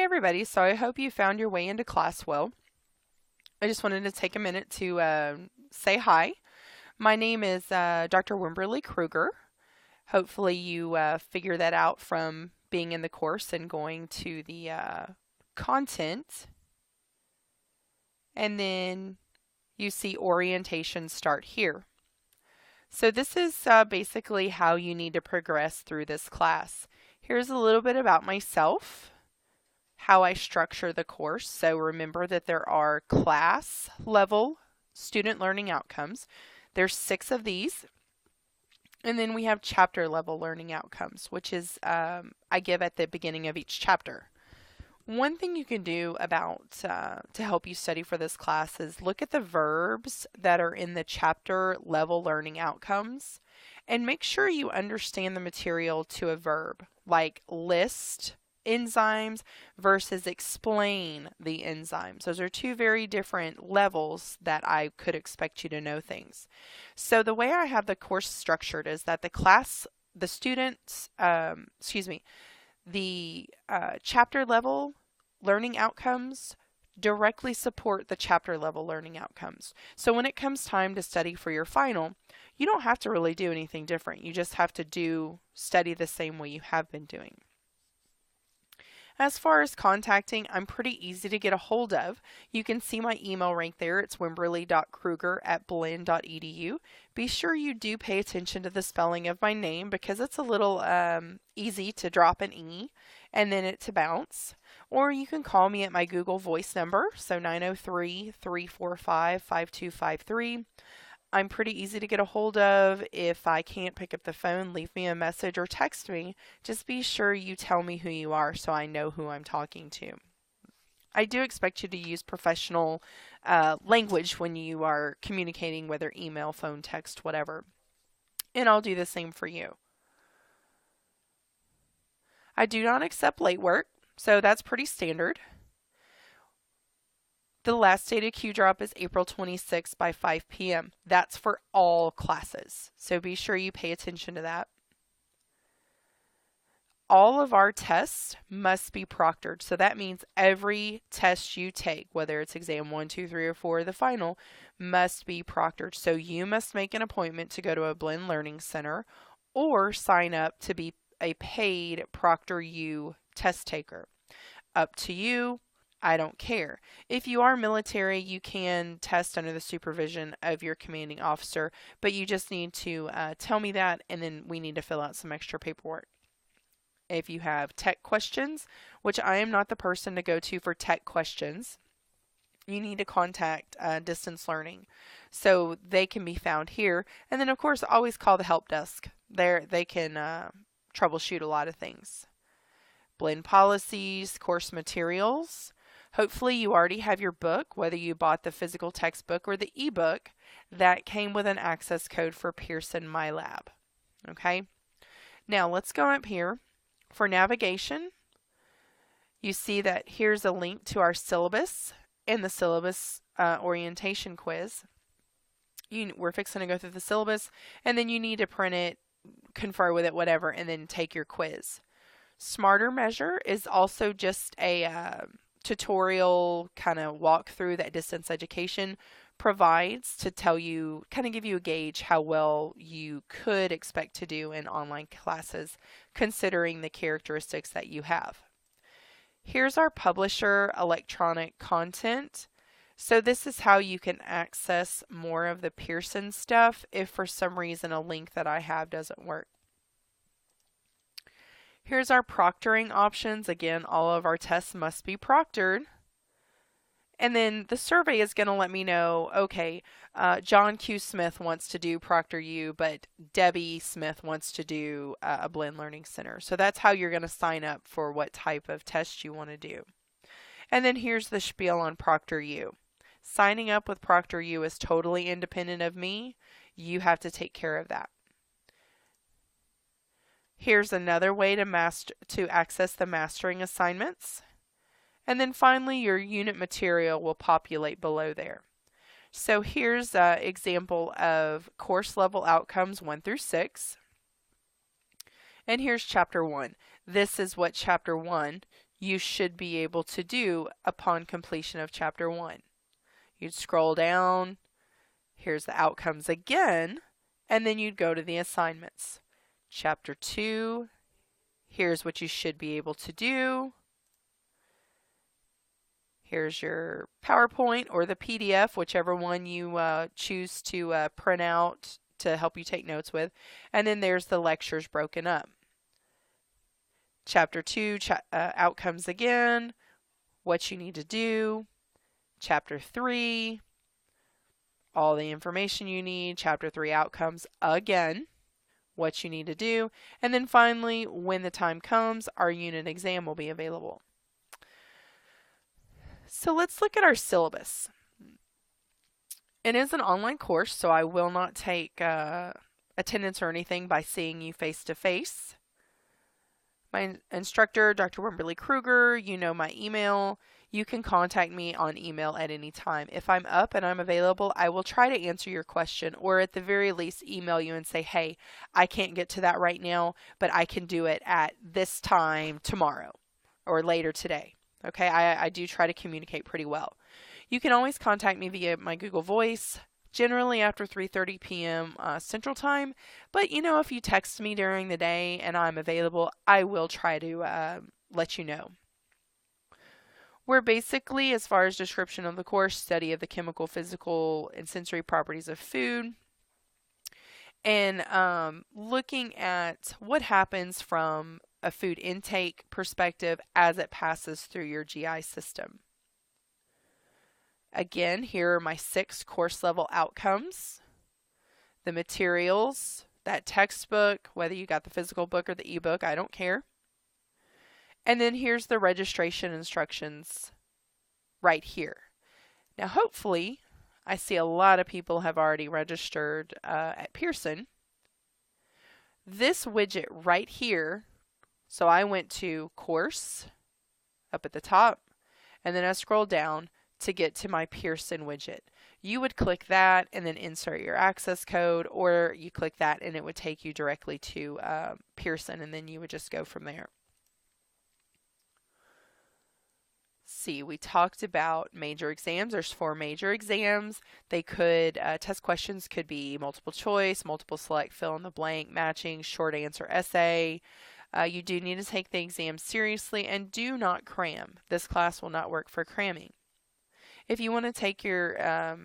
Hi everybody, so I hope you found your way into class well. I just wanted to take a minute to say hi. My name is Dr. Wimberly Kruger. Hopefully you figure that out from being in the course and going to the content. And then you see orientation start here. So this is basically how you need to progress through this class. Here's a little bit about myself, how I structure the course. So remember that there are class level student learning outcomes. There's 6 of these. And then we have chapter level learning outcomes, which is I give at the beginning of each chapter. One thing you can do to help you study for this class is look at the verbs that are in the chapter level learning outcomes and make sure you understand the material to a verb, like list enzymes versus explain the enzymes. Those are 2 very different levels that I could expect you to know things. So the way I have the course structured is that the chapter level learning outcomes directly support the chapter level learning outcomes. So when it comes time to study for your final, you don't have to really do anything different. You just have to study the same way you have been doing. As far as contacting, I'm pretty easy to get a hold of. You can see my email right there. It's wimberly.kruger@blinn.edu. Be sure you do pay attention to the spelling of my name because it's a little easy to drop an E and then it to bounce. Or you can call me at my Google Voice number, so 903-345-5253. I'm pretty easy to get a hold of. If I can't pick up the phone, leave me a message or text me. Just be sure you tell me who you are so I know who I'm talking to. I do expect you to use professional language when you are communicating, whether email, phone, text, whatever. And I'll do the same for you. I do not accept late work, so that's pretty standard. The last day to Q drop is April 26th by 5 p.m. That's for all classes, so be sure you pay attention to that. All of our tests must be proctored, so that means every test you take, whether it's exam 1, 2, 3, or 4, the final, must be proctored. So you must make an appointment to go to a Blinn Learning Center or sign up to be a paid ProctorU test taker. Up to you. I don't care. If you are military, you can test under the supervision of your commanding officer, but you just need to tell me that, and then we need to fill out some extra paperwork. If you have tech questions, which I am not the person to go to for tech questions, you need to contact Distance Learning. So they can be found here. And then, of course, always call the help desk. They can troubleshoot a lot of things. Blinn policies, course materials. Hopefully you already have your book, whether you bought the physical textbook or the ebook, that came with an access code for Pearson MyLab. Okay? Now let's go up here. For navigation, you see that here's a link to our syllabus and the syllabus orientation quiz. We're fixing to go through the syllabus, and then you need to print it, confer with it, whatever, and then take your quiz. Smarter Measure is also just a tutorial kind of walkthrough that Distance Education provides to tell you, kind of give you a gauge how well you could expect to do in online classes considering the characteristics that you have. Here's our publisher electronic content. So this is how you can access more of the Pearson stuff if for some reason a link that I have doesn't work. Here's our proctoring options. Again, all of our tests must be proctored. And then the survey is going to let me know, okay, John Q. Smith wants to do ProctorU, but Debbie Smith wants to do a Blinn Learning Center. So that's how you're going to sign up for what type of test you want to do. And then here's the spiel on ProctorU. Signing up with ProctorU is totally independent of me. You have to take care of that. Here's another way to access the mastering assignments. And then finally, your unit material will populate below there. So here's an example of course level outcomes 1 through 6. And here's chapter 1. This is what chapter 1 you should be able to do upon completion of Chapter 1. You'd scroll down, here's the outcomes again, and then you'd go to the assignments. Chapter 2, here's what you should be able to do. Here's your PowerPoint or the PDF, whichever one you choose to print out to help you take notes with. And then there's the lectures broken up. Chapter 2, outcomes again, what you need to do. Chapter 3, all the information you need. Chapter 3, outcomes again, what you need to do. And then finally, when the time comes, our unit exam will be available. So let's look at our syllabus. It is an online course, so I will not take attendance or anything by seeing you face to face. My instructor, Dr. Wimberly Kruger, you know my email. You can contact me on email at any time. If I'm up and I'm available, I will try to answer your question, or at the very least email you and say, hey, I can't get to that right now, but I can do it at this time tomorrow or later today. Okay, I do try to communicate pretty well. You can always contact me via my Google Voice, generally after 3:30 p.m. Central Time. But, you know, if you text me during the day and I'm available, I will try to let you know. We're basically, as far as description of the course, study of the chemical, physical, and sensory properties of food. And looking at what happens from a food intake perspective as it passes through your GI system. Again, here are my 6 course level outcomes. The materials, that textbook, whether you got the physical book or the ebook, I don't care. And then here's the registration instructions right here. Now hopefully, I see a lot of people have already registered at Pearson. This widget right here, so I went to course up at the top, and then I scroll down to get to my Pearson widget. You would click that and then insert your access code, or you click that and it would take you directly to Pearson, and then you would just go from there. See, we talked about major exams. There's 4 major exams. They could, test questions could be multiple choice, multiple select, fill in the blank, matching, short answer essay. You do need to take the exam seriously and do not cram. This class will not work for cramming. If you want to take your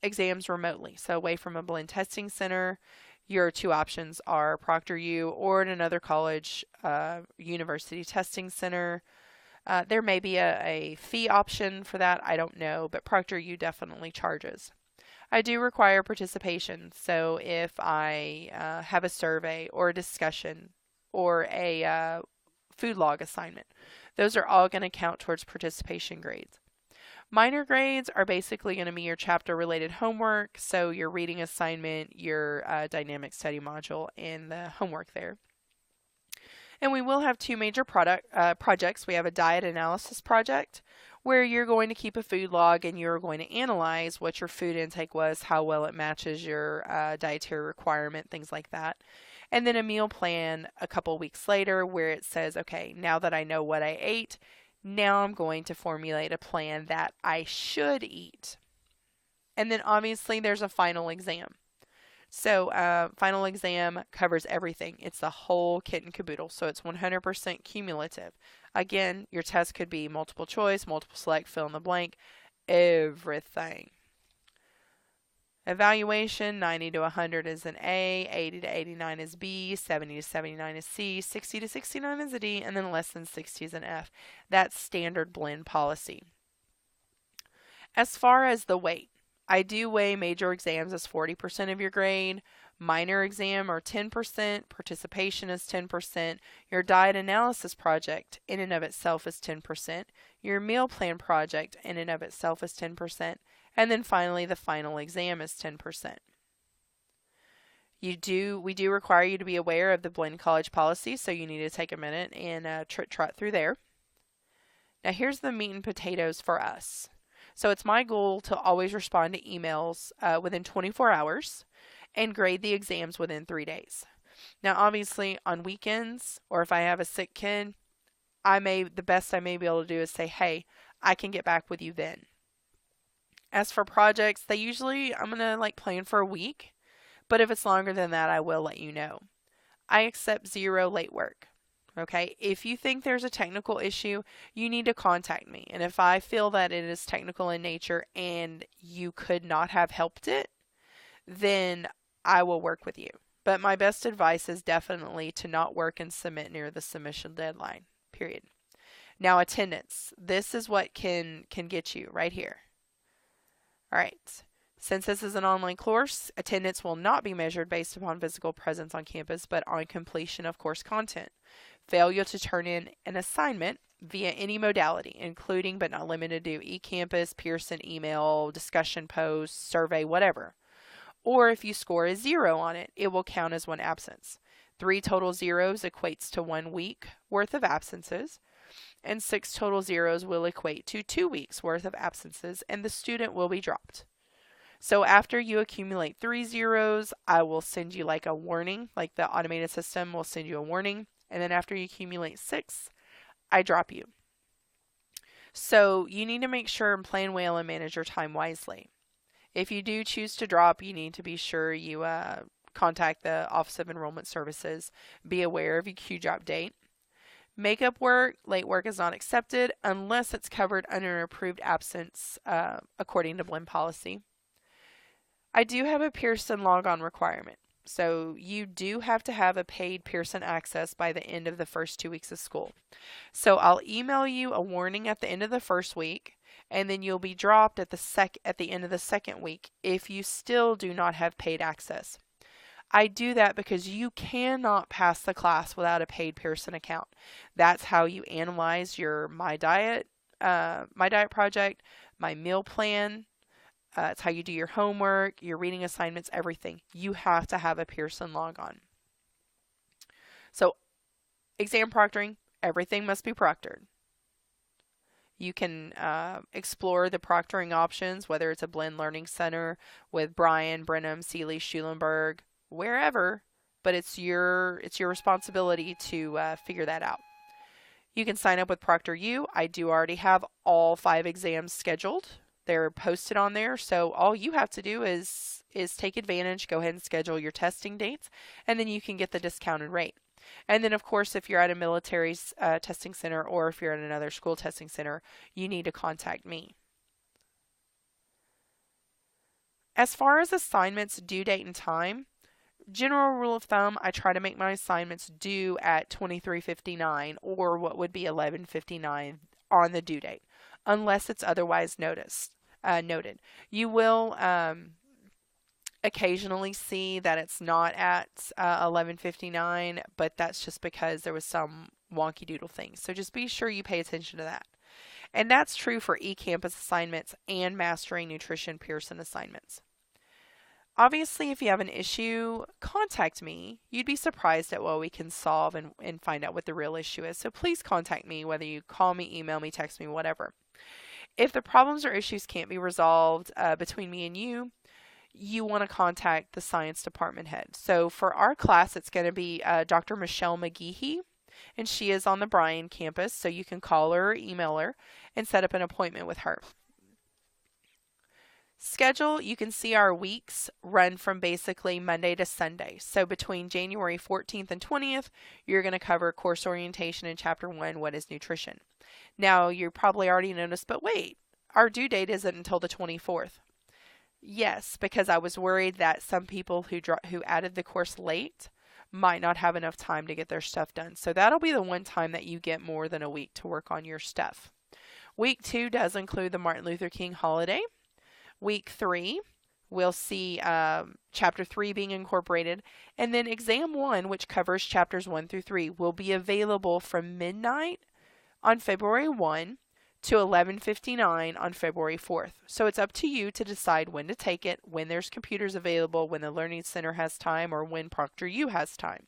exams remotely, so away from a Blinn testing center, your 2 options are ProctorU or at another college, university testing center. There may be a fee option for that, I don't know, but ProctorU definitely charges. I do require participation, so if I have a survey or a discussion or a food log assignment, those are all going to count towards participation grades. Minor grades are basically going to be your chapter related homework, so your reading assignment, your dynamic study module, and the homework there. And we will have 2 major projects. We have a diet analysis project where you're going to keep a food log and you're going to analyze what your food intake was, how well it matches your dietary requirement, things like that. And then a meal plan a couple weeks later where it says, okay, now that I know what I ate, now I'm going to formulate a plan that I should eat. And then obviously there's a final exam. So final exam covers everything. It's the whole kit and caboodle. So it's 100% cumulative. Again, your test could be multiple choice, multiple select, fill in the blank, everything. Evaluation, 90 to 100 is an A, 80 to 89 is B, 70 to 79 is C, 60 to 69 is a D, and then less than 60 is an F. That's standard Blinn policy. As far as the weight, I do weigh major exams as 40% of your grade, minor exam are 10%, participation is 10%, your diet analysis project in and of itself is 10%, your meal plan project in and of itself is 10%, and then finally the final exam is 10%. We do require you to be aware of the Blinn College policy, so you need to take a minute and trot through there. Now here's the meat and potatoes for us. So it's my goal to always respond to emails within 24 hours and grade the exams within 3 days. Now obviously on weekends or if I have a sick kid, the best I may be able to do is say, hey, I can get back with you then. As for projects, I'm going to like plan for a week, but if it's longer than that, I will let you know. I accept 0 late work. Okay, if you think there's a technical issue, you need to contact me. And if I feel that it is technical in nature and you could not have helped it, then I will work with you. But my best advice is definitely to not work and submit near the submission deadline, period. Now, attendance. This is what can get you right here. All right. Since this is an online course, attendance will not be measured based upon physical presence on campus, but on completion of course content. Failure to turn in an assignment via any modality, including but not limited to eCampus, Pearson email, discussion post, survey, whatever. Or if you score a 0 on it, it will count as 1 absence. 3 total zeros equates to 1 week worth of absences, and 6 total zeros will equate to 2 weeks worth of absences, and the student will be dropped. So after you accumulate 3 zeros, I will send you like a warning, like the automated system will send you a warning. And then after you accumulate 6, I drop you. So you need to make sure and plan well and manage your time wisely. If you do choose to drop, you need to be sure you contact the Office of Enrollment Services. Be aware of your Q-drop date. Makeup work, late work is not accepted unless it's covered under an approved absence according to Blinn policy. I do have a Pearson logon requirement. So you do have to have a paid Pearson access by the end of the first 2 weeks of school. So I'll email you a warning at the end of the first week, and then you'll be dropped at the end of the second week if you still do not have paid access. I do that because you cannot pass the class without a paid Pearson account. That's how you analyze your My Diet project, my meal plan. It's how you do your homework, your reading assignments, everything. You have to have a Pearson logon. So, exam proctoring, everything must be proctored. You can explore the proctoring options, whether it's a Blinn Learning Center with Bryan, Brenham, Seeley, Schulenburg, wherever, but it's your responsibility to figure that out. You can sign up with ProctorU. I do already have all 5 exams scheduled. They're posted on there, so all you have to do is take advantage, go ahead and schedule your testing dates, and then you can get the discounted rate. And then, of course, if you're at a military testing center or if you're at another school testing center, you need to contact me. As far as assignments, due date, and time, general rule of thumb, I try to make my assignments due at 23:59 or what would be 11:59 on the due date, unless it's otherwise noted. You will occasionally see that it's not at 11:59, but that's just because there was some wonky doodle thing. So just be sure you pay attention to that. And that's true for eCampus assignments and Mastering Nutrition Pearson assignments. Obviously, if you have an issue, contact me. You'd be surprised at what we can solve and find out what the real issue is. So please contact me, whether you call me, email me, text me, whatever. If the problems or issues can't be resolved between me and you want to contact the science department head. So for our class, it's going to be Dr. Michelle McGehee, and she is on the Bryan campus. So you can call her or email her and set up an appointment with her. Schedule, you can see our weeks run from basically Monday to Sunday. So between January 14th and 20th, you're going to cover course orientation in Chapter 1, What is Nutrition? Now, you probably already noticed, but wait, our due date isn't until the 24th. Yes, because I was worried that some people who added the course late might not have enough time to get their stuff done. So that'll be the one time that you get more than a week to work on your stuff. Week 2 does include the Martin Luther King holiday. Week 3, we'll see Chapter 3 being incorporated. And then Exam 1, which covers Chapters 1 through 3, will be available from midnight on February 1 to 11:59 on February 4th. So it's up to you to decide when to take it, when there's computers available, when the Learning Center has time, or when ProctorU has time.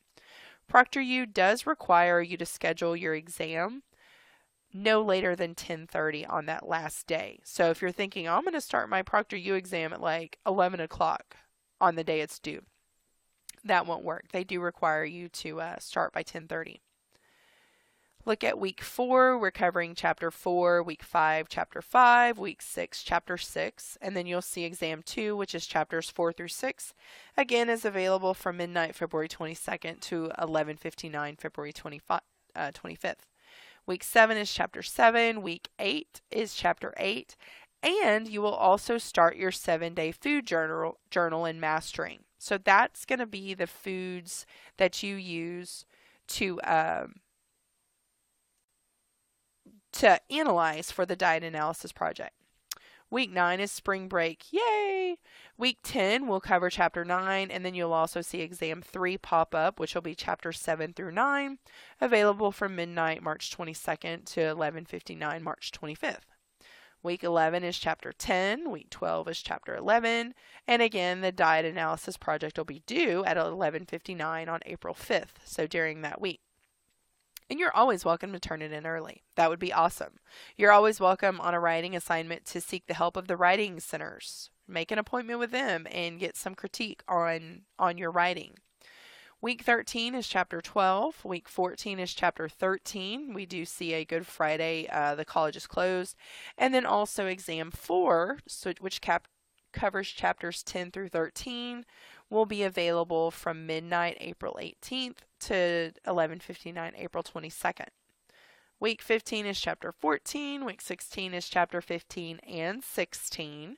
ProctorU does require you to schedule your exam no later than 10:30 on that last day. So if you're thinking, I'm going to start my ProctorU exam at like 11 o'clock on the day it's due, that won't work. They do require you to start by 10:30. Look at week 4, we're covering chapter 4, week 5, chapter 5, week 6, chapter 6, and then you'll see exam 2, which is chapters 4 through 6. Again, is available from midnight February 22nd to 11:59 February 25th. Week 7 is chapter 7, week 8 is chapter 8, and you will also start your 7-day food journal in mastering. So that's going to be the foods that you use to analyze for the diet analysis project. Week 9 is spring break. Yay! Week 10 will cover chapter 9, and then you'll also see exam 3 pop up, which will be chapter 7 through 9, available from midnight March 22nd to 11:59 March 25th. Week 11 is chapter 10, week 12 is chapter 11, and again, the diet analysis project will be due at 11:59 on April 5th, so during that week. And you're always welcome to turn it in early. That would be awesome. You're always welcome on a writing assignment to seek the help of the writing centers. Make an appointment with them and get some critique on your writing. Week 13 is chapter 12. Week 14 is chapter 13. We do see a Good Friday, the college is closed. And then also exam 4, which covers chapters 10 through 13, will be available from midnight April 18th to 11:59 April 22nd. Week 15 is chapter 14, week 16 is chapter 15 and 16,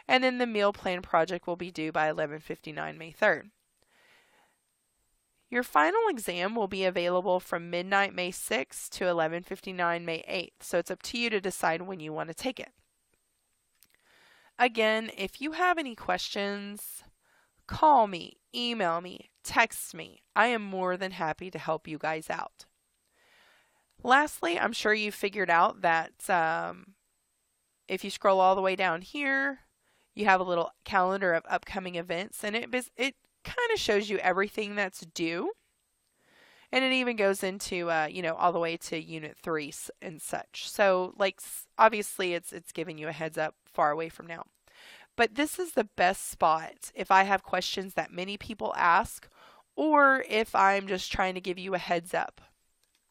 and then the meal plan project will be due by 11:59 May 3rd. Your final exam will be available from midnight May 6th to 11:59 May 8th, so it's up to you to decide when you want to take it. Again, if you have any questions, call me, email me, text me. I am more than happy to help you guys out. Lastly, I'm sure you figured out that if you scroll all the way down here, you have a little calendar of upcoming events, and it kind of shows you everything that's due. And it even goes into, all the way to Unit 3 and such. So, obviously, it's giving you a heads up far away from now. But this is the best spot if I have questions that many people ask, or if I'm just trying to give you a heads up.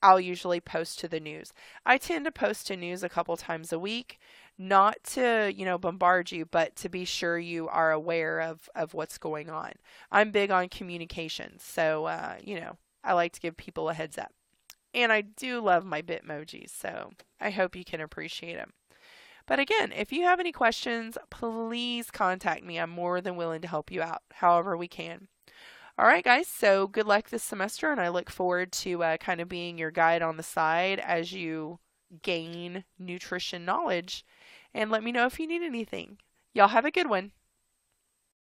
I'll usually post to the news. I tend to post to news a couple times a week, not to, bombard you, but to be sure you are aware of what's going on. I'm big on communications, so, I like to give people a heads up. And I do love my Bitmojis, so I hope you can appreciate them. But again, if you have any questions, please contact me. I'm more than willing to help you out however we can. All right, guys, so good luck this semester, and I look forward to kind of being your guide on the side as you gain nutrition knowledge. And let me know if you need anything. Y'all have a good one.